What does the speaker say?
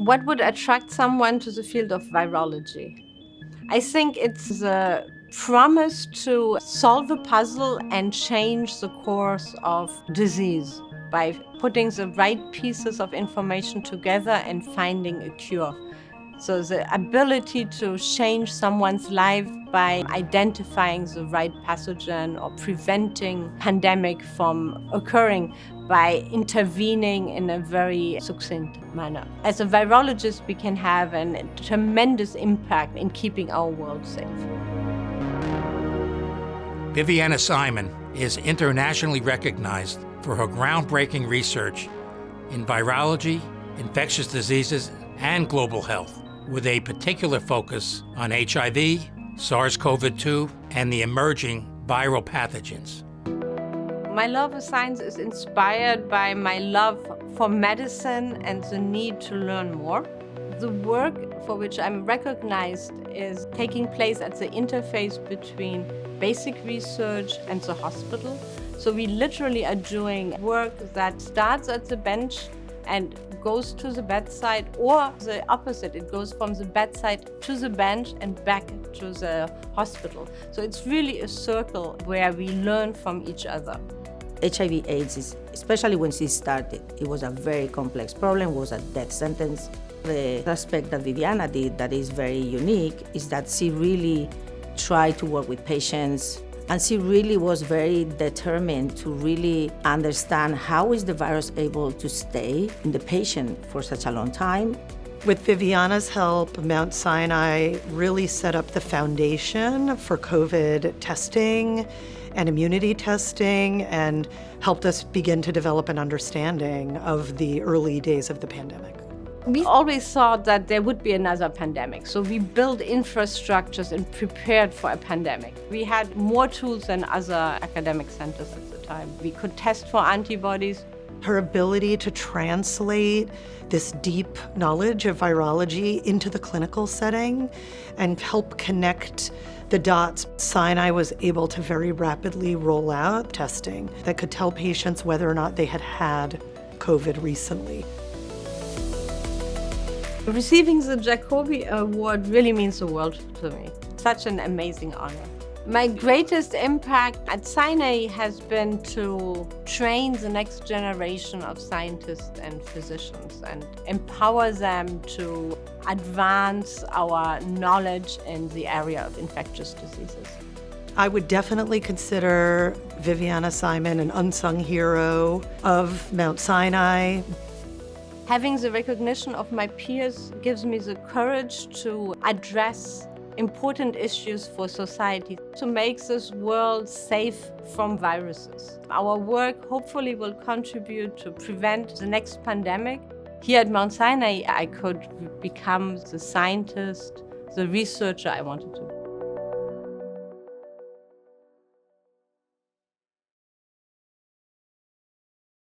What would attract someone to the field of virology? I think it's a promise to solve a puzzle and change the course of disease by putting the right pieces of information together and finding a cure. So the ability to change someone's life by identifying the right pathogen or preventing pandemic from occurring by intervening in a very succinct manner. As a virologist, we can have a tremendous impact in keeping our world safe. Viviana Simon is internationally recognized for her groundbreaking research in virology, infectious diseases, and global health, with a particular focus on HIV, SARS-CoV-2, and the emerging viral pathogens. My love of science is inspired by my love for medicine and the need to learn more. The work for which I'm recognized is taking place at the interface between basic research and the hospital. So we literally are doing work that starts at the bench and goes to the bedside, or the opposite. It goes from the bedside to the bench and back to the hospital. So it's really a circle where we learn from each other. HIV/AIDS, especially when she started, it was a very complex problem, was a death sentence. The aspect that Viviana did that is very unique is that she really tried to work with patients, and she really was very determined to really understand how is the virus able to stay in the patient for such a long time. With Viviana's help, Mount Sinai really set up the foundation for COVID testing and immunity testing and helped us begin to develop an understanding of the early days of the pandemic. We always thought that there would be another pandemic, so we built infrastructures and prepared for a pandemic. We had more tools than other academic centers at the time. We could test for antibodies. Her ability to translate this deep knowledge of virology into the clinical setting and help connect the dots. Sinai was able to very rapidly roll out testing that could tell patients whether or not they had had COVID recently. Receiving the Jacobi Award really means the world to me. Such an amazing honor. My greatest impact at Sinai has been to train the next generation of scientists and physicians and empower them to advance our knowledge in the area of infectious diseases. I would definitely consider Viviana Simon an unsung hero of Mount Sinai. Having the recognition of my peers gives me the courage to address important issues for society, to make this world safe from viruses. Our work hopefully will contribute to prevent the next pandemic. Here at Mount Sinai, I could become the scientist, the researcher I wanted to be.